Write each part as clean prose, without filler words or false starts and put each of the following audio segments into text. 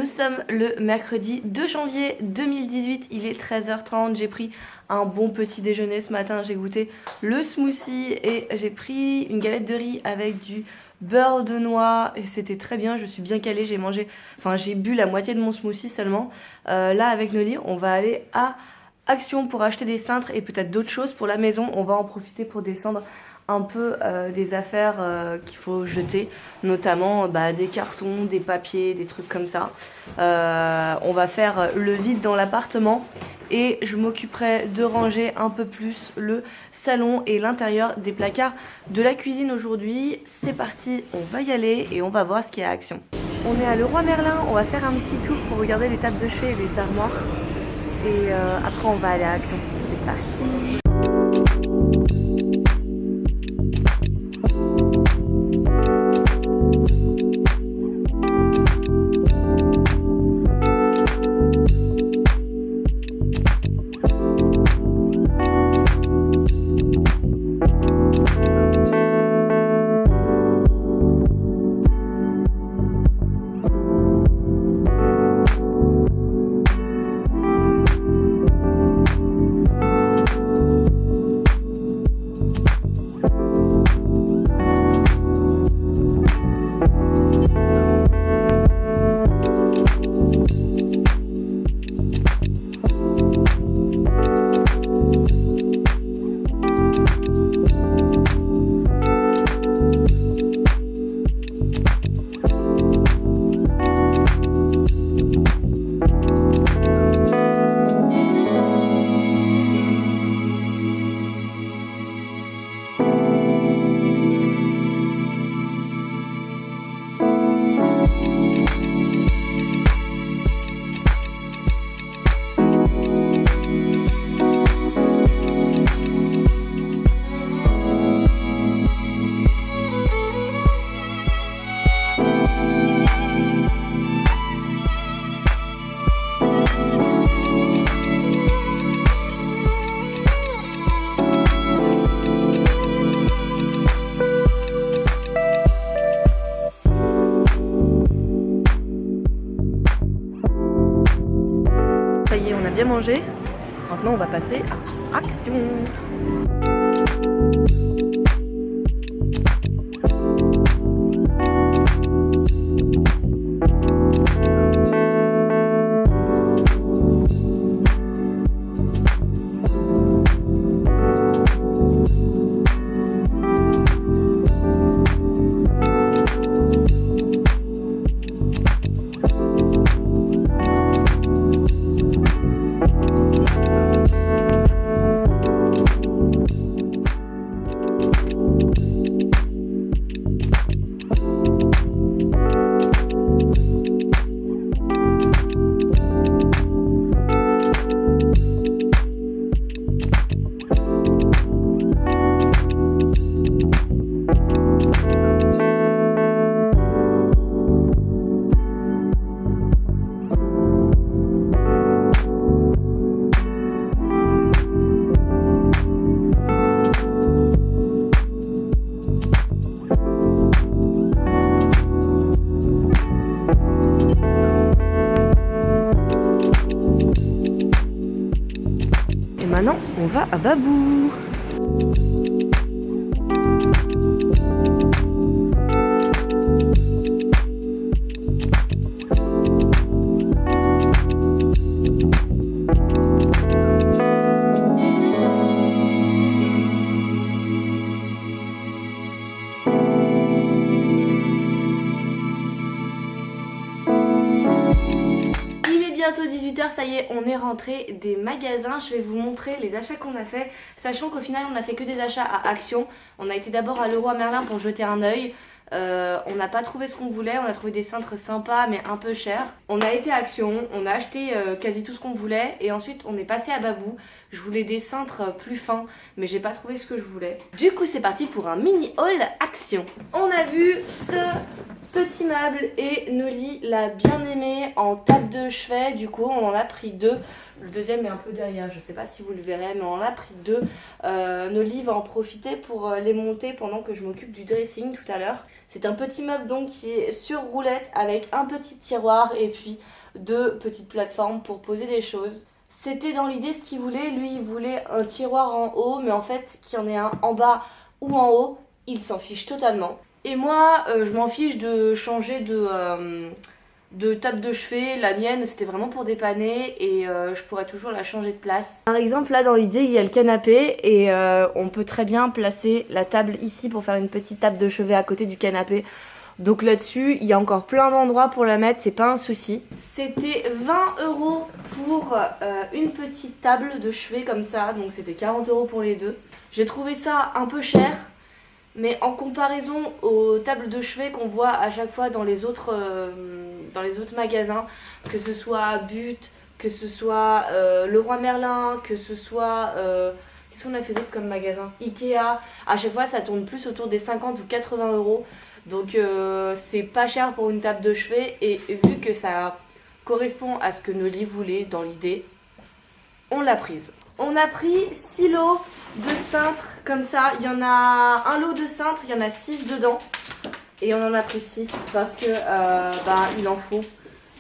Nous sommes le mercredi 2 janvier 2018, il est 13h30, j'ai pris un bon petit déjeuner ce matin, j'ai goûté le smoothie et j'ai pris une galette de riz avec du beurre de noix et c'était très bien, je suis bien calée, j'ai bu la moitié de mon smoothie seulement. Là avec Noli, on va aller à Action pour acheter des cintres et peut-être d'autres choses pour la maison. On va en profiter pour descendre un peu des affaires qu'il faut jeter, notamment des cartons, des papiers, des trucs comme ça. On va faire le vide dans l'appartement et je m'occuperai de ranger un peu plus le salon et l'intérieur des placards de la cuisine aujourd'hui. C'est parti, on va y aller et on va voir ce qu'il y a à Action. On est à Leroy Merlin, on va faire un petit tour pour regarder les tables de chevet et les armoires. Et après on va aller à Action. C'est parti! Ça y est, on a bien mangé. Maintenant, on va passer à Action. Maintenant, on va à Babou. Bientôt 18h, ça y est, on est rentré des magasins. Je vais vous montrer les achats qu'on a fait, sachant qu'au final on a fait que des achats à Action. On a été d'abord à Leroy Merlin pour jeter un œil. On n'a pas trouvé ce qu'on voulait, on a trouvé des cintres sympas mais un peu chers. On a été à Action, on a acheté quasi tout ce qu'on voulait et ensuite on est passé à Babou. Je voulais des cintres plus fins mais j'ai pas trouvé ce que je voulais. Du coup c'est parti pour un mini haul Action. On a vu ce petit meuble et Noli l'a bien aimé en table de chevet. Du coup, on en a pris 2. Le deuxième est un peu derrière, je sais pas si vous le verrez, mais on en a pris 2. Noli va en profiter pour les monter pendant que je m'occupe du dressing tout à l'heure. C'est un petit meuble donc qui est sur roulette avec un petit tiroir et puis 2 petites plateformes pour poser des choses. C'était dans l'idée ce qu'il voulait. Lui, il voulait un tiroir en haut, mais en fait, qu'il y en ait un en bas ou en haut, il s'en fiche totalement. Et moi, je m'en fiche de changer de table de chevet. La mienne, c'était vraiment pour dépanner et je pourrais toujours la changer de place. Par exemple, là, dans l'idée, il y a le canapé et on peut très bien placer la table ici pour faire une petite table de chevet à côté du canapé. Donc là-dessus, il y a encore plein d'endroits pour la mettre, c'est pas un souci. C'était 20 € pour une petite table de chevet comme ça, donc c'était 40 € pour les 2. J'ai trouvé ça un peu cher, mais en comparaison aux tables de chevet qu'on voit à chaque fois dans les autres magasins, que ce soit But, que ce soit Leroy Merlin, que ce soit... qu'est-ce qu'on a fait d'autre comme magasin? Ikea, à chaque fois ça tourne plus autour des 50 ou 80 €. Donc c'est pas cher pour une table de chevet et vu que ça correspond à ce que Noli voulait dans l'idée, on l'a prise. On a pris 6 lots de cintres comme ça. Il y en a un lot de cintres, il y en a 6 dedans. Et on en a pris 6 parce que il en faut.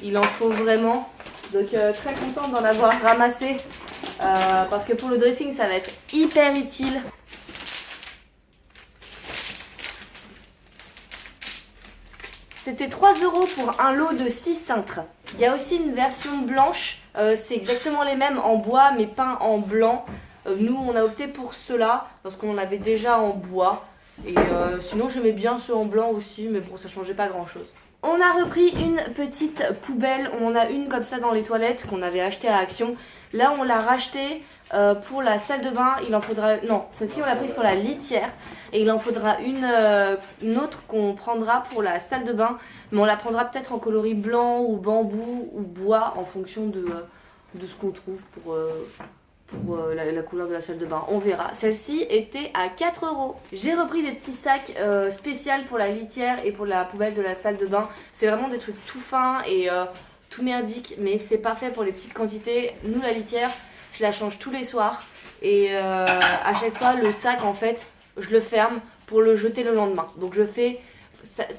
Il en faut vraiment. Donc très contente d'en avoir ramassé parce que pour le dressing ça va être hyper utile. C'était 3 € pour un lot de 6 cintres. Il y a aussi une version blanche. C'est exactement les mêmes en bois mais peints en blanc. Nous on a opté pour ceux-là parce qu'on en avait déjà en bois. Et sinon j'aimais bien ceux en blanc aussi, mais bon ça changeait pas grand chose. On a repris une petite poubelle, on en a une comme ça dans les toilettes qu'on avait acheté à Action. Là on l'a racheté pour la salle de bain, il en faudra... Non, celle-ci on l'a prise pour la litière. Et il en faudra une autre qu'on prendra pour la salle de bain. Mais on la prendra peut-être en coloris blanc ou bambou ou bois en fonction de ce qu'on trouve pour la couleur de la salle de bain. On verra. Celle-ci était à 4 €. J'ai repris des petits sacs spéciaux pour la litière et pour la poubelle de la salle de bain. C'est vraiment des trucs tout fins et tout merdiques. Mais c'est parfait pour les petites quantités. Nous, la litière, je la change tous les soirs. Et à chaque fois, le sac, en fait, je le ferme pour le jeter le lendemain. Donc je fais...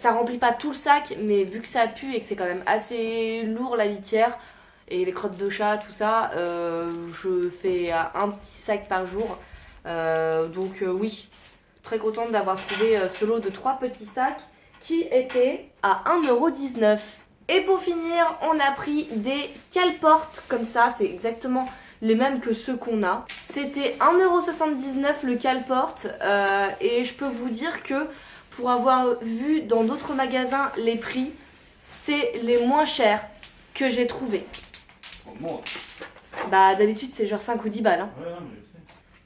Ça remplit pas tout le sac, mais vu que ça pue et que c'est quand même assez lourd la litière et les crottes de chat, tout ça, je fais un petit sac par jour. Oui, très contente d'avoir trouvé ce lot de 3 petits sacs qui étaient à 1,19 €. Et pour finir, on a pris des cale-portes comme ça, c'est exactement les mêmes que ceux qu'on a. C'était 1,79 € le cale-porte et je peux vous dire que pour avoir vu dans d'autres magasins les prix, c'est les moins chers que j'ai trouvé. Bah d'habitude c'est genre 5 ou 10 balles. Hein. Ouais, non, mais je sais.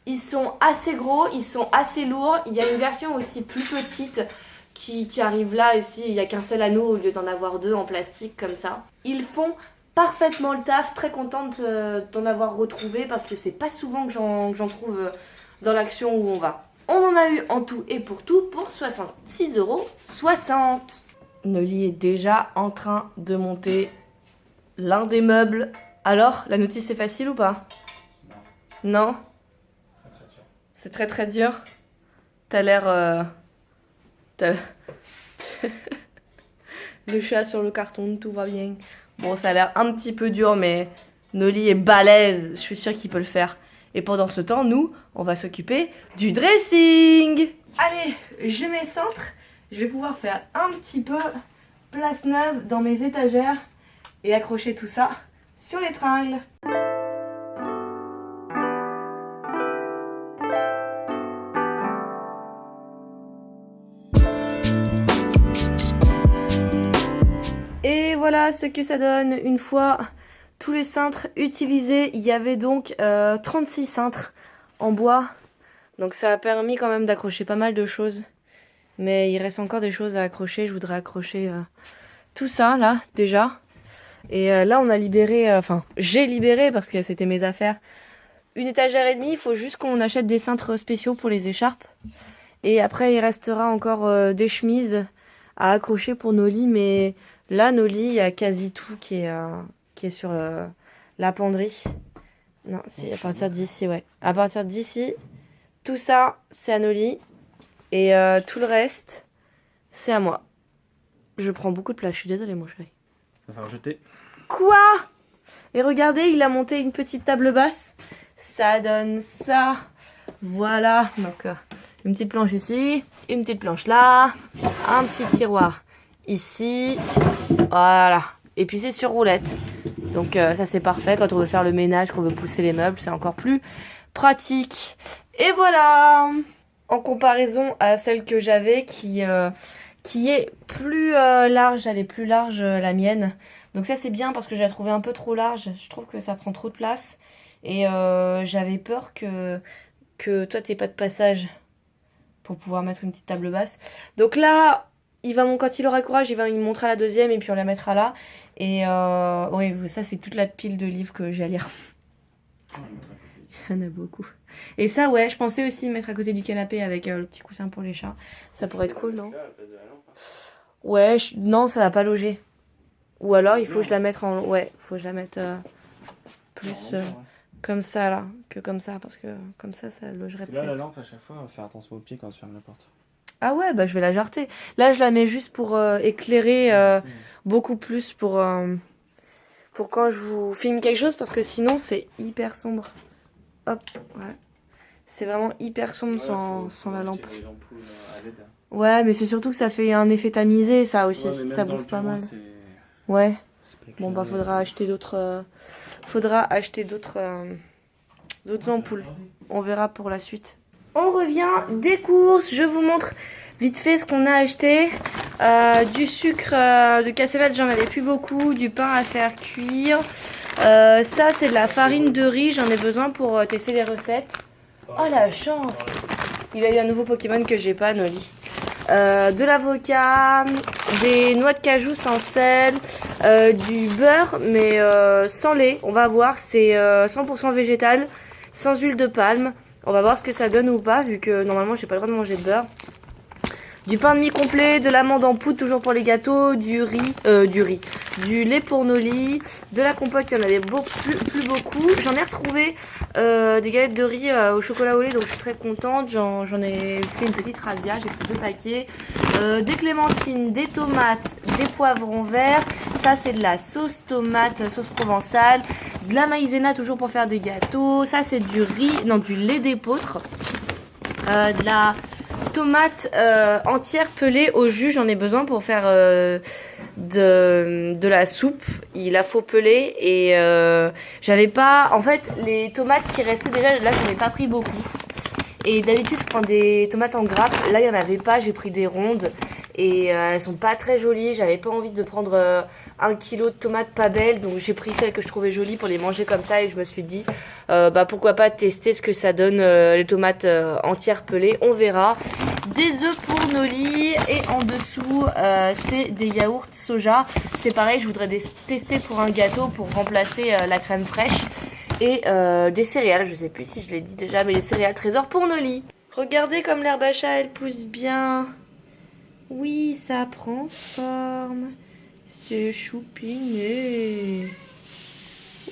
Ils sont assez gros, ils sont assez lourds. Il y a une version aussi plus petite qui arrive là aussi. Il n'y a qu'un seul anneau au lieu d'en avoir 2 en plastique comme ça. Ils font parfaitement le taf. Très contente d'en avoir retrouvé parce que c'est pas souvent que j'en trouve dans l'Action où on va. On en a eu en tout et pour tout pour 66,60 €. Noli est déjà en train de monter l'un des meubles. Alors, la notice est facile ou pas? Non. Non? C'est très très dur. T'as l'air... Le chat sur le carton, tout va bien. Bon, ça a l'air un petit peu dur, mais Noli est balèze. Je suis sûre qu'il peut le faire. Et pendant ce temps, nous, on va s'occuper du dressing. Allez, j'ai mes cintres. Je vais pouvoir faire un petit peu place neuve dans mes étagères et accrocher tout ça sur les tringles. Et voilà ce que ça donne une fois tous les cintres utilisés. Il y avait donc 36 cintres en bois. Donc ça a permis quand même d'accrocher pas mal de choses. Mais il reste encore des choses à accrocher. Je voudrais accrocher tout ça là déjà. Et là on a libéré, j'ai libéré parce que c'était mes affaires, une étagère et demie. Il faut juste qu'on achète des cintres spéciaux pour les écharpes. Et après il restera encore des chemises à accrocher pour nos lits, mais là, nos lits, il y a quasi tout qui est sur la penderie. Non, si, à partir d'ici, ouais. À partir d'ici, tout ça, c'est à nos lits. Et tout le reste, c'est à moi. Je prends beaucoup de place, je suis désolée, mon chéri. Va falloir jeter. Quoi? Et regardez, il a monté une petite table basse. Ça donne ça. Voilà. Donc, une petite planche ici, une petite planche là, un petit tiroir ici. Voilà. Et puis c'est sur roulette. Donc ça c'est parfait quand on veut faire le ménage, qu'on veut pousser les meubles, c'est encore plus pratique. Et voilà. En comparaison à celle que j'avais qui est plus large, elle est plus large la mienne. Donc ça c'est bien parce que je la trouvais un peu trop large. Je trouve que ça prend trop de place. Et j'avais peur que toi t'aies pas de passage pour pouvoir mettre une petite table basse. Donc là, quand il aura courage, il va me montrer la deuxième et puis on la mettra là. Et oui, ça c'est toute la pile de livres que j'ai à lire. Il y en a beaucoup. Et ça, ouais, je pensais aussi mettre à côté du canapé avec le petit coussin pour les chats. Ça pourrait être cool, non? Ouais, non, ça va pas loger. Ou alors, il faut que je la mette en... Ouais, faut que je la mette plus comme ça, là, que comme ça. Parce que comme ça logerait peut-être. Là, la lampe, à chaque fois, faire attention aux pieds quand tu fermes la porte. Ah ouais, bah je vais la jarter. Là, je la mets juste pour éclairer beaucoup plus pour quand je vous filme quelque chose. Parce que sinon, c'est hyper sombre. Hop, ouais. C'est vraiment hyper sombre sans la lampe. Des ampoules à LED. Ouais, mais c'est surtout que ça fait un effet tamisé, ça aussi. Ça bouffe pas mal. Ouais. Bon, bah faudra acheter d'autres ampoules. On verra pour la suite. On revient des courses. Je vous montre vite fait ce qu'on a acheté. Du sucre de cassonade, j'en avais plus beaucoup. Du pain à faire cuire. Ça, c'est de la farine de riz. J'en ai besoin pour tester les recettes. Oh la chance! Il a eu un nouveau Pokémon que j'ai pas, Noli. De l'avocat, des noix de cajou sans sel, du beurre mais sans lait. On va voir, c'est 100% végétal, sans huile de palme. On va voir ce que ça donne ou pas, vu que normalement j'ai pas le droit de manger de beurre. Du pain de mie complet, de l'amande en poudre toujours pour les gâteaux, du lait pour nos lits, de la compote, il y en avait plus beaucoup. J'en ai retrouvé des galettes de riz au chocolat au lait, donc je suis très contente. J'en ai fait une petite razzia, j'ai pris 2 paquets. Des clémentines, des tomates, des poivrons verts. Ça c'est de la sauce tomate, sauce provençale. De la maïzena toujours pour faire des gâteaux. Ça c'est du lait d'épeautre. De la tomate entière pelée au jus, j'en ai besoin pour faire de la soupe. Il a faut peler et j'avais pas... En fait, les tomates qui restaient déjà, là j'en ai pas pris beaucoup. Et d'habitude je prends des tomates en grappe, là il y en avait pas, j'ai pris des rondes. Et elles sont pas très jolies, j'avais pas envie de prendre 1 kilo de tomates pas belles. Donc j'ai pris celles que je trouvais jolies pour les manger comme ça. Et je me suis dit, pourquoi pas tester ce que ça donne les tomates entières pelées. On verra. Des œufs pour nos lits. Et en dessous, c'est des yaourts soja. C'est pareil, je voudrais tester pour un gâteau pour remplacer la crème fraîche. Et des céréales, je sais plus si je l'ai dit déjà, mais les céréales trésor pour nos lits. Regardez comme l'herbe à chat, elle pousse bien. Oui, ça prend forme. C'est choupiné.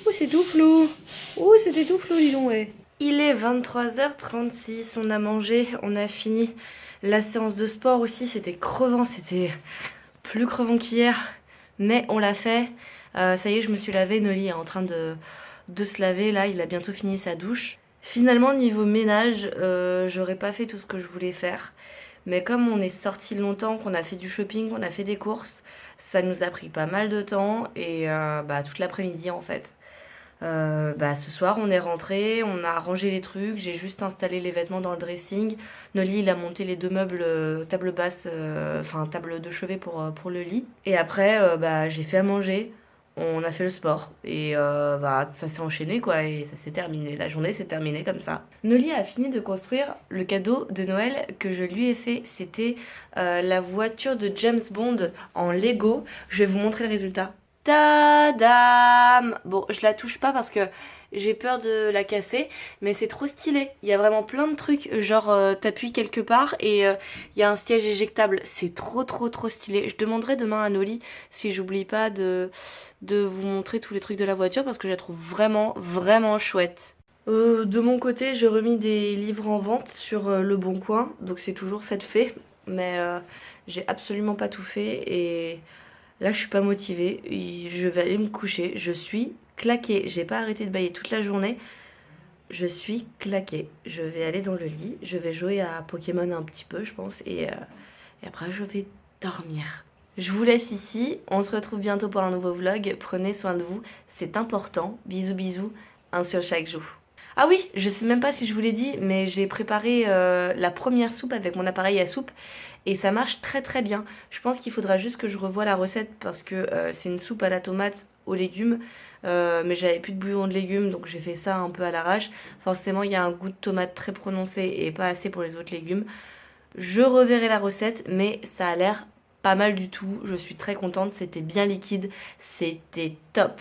Oh, c'est tout flou. Oh, c'était tout flou, dis donc, ouais. Il est 23h36, on a mangé, on a fini la séance de sport aussi. C'était crevant, c'était plus crevant qu'hier, mais on l'a fait. Ça y est, je me suis lavée, Noli est en train de se laver, là, il a bientôt fini sa douche. Finalement, niveau ménage, j'aurais pas fait tout ce que je voulais faire. Mais comme on est sorti longtemps, qu'on a fait du shopping, qu'on a fait des courses, ça nous a pris pas mal de temps et toute l'après-midi en fait. Ce soir on est rentré, on a rangé les trucs, j'ai juste installé les vêtements dans le dressing. Noli il a monté les 2 meubles, table basse, table de chevet pour le lit. Et après j'ai fait à manger. On a fait le sport et ça s'est enchaîné quoi et ça s'est terminé. La journée s'est terminée comme ça. Noli a fini de construire le cadeau de Noël que je lui ai fait. C'était la voiture de James Bond en Lego. Je vais vous montrer le résultat. Tadam! Bon, je la touche pas parce que j'ai peur de la casser, mais c'est trop stylé. Il y a vraiment plein de trucs, genre t'appuies quelque part et il y a un siège éjectable. C'est trop stylé. Je demanderai demain à Noli si j'oublie pas de vous montrer tous les trucs de la voiture parce que je la trouve vraiment chouette. De mon côté, j'ai remis des livres en vente sur Le Bon Coin, donc c'est toujours cette fait, mais j'ai absolument pas tout fait et là je suis pas motivée, je vais aller me coucher, je suis claquée, j'ai pas arrêté de bailler toute la journée, je suis claquée, je vais aller dans le lit, je vais jouer à Pokémon un petit peu je pense et après je vais dormir. Je vous laisse ici, on se retrouve bientôt pour un nouveau vlog, prenez soin de vous, c'est important, bisous, un sur chaque joue. Ah oui, je sais même pas si je vous l'ai dit, mais j'ai préparé la première soupe avec mon appareil à soupe et ça marche très bien. Je pense qu'il faudra juste que je revoie la recette parce que c'est une soupe à la tomate aux légumes, mais j'avais plus de bouillon de légumes donc j'ai fait ça un peu à l'arrache. Forcément il y a un goût de tomate très prononcé et pas assez pour les autres légumes. Je reverrai la recette, mais ça a l'air pas mal du tout. Je suis très contente, c'était bien liquide, c'était top.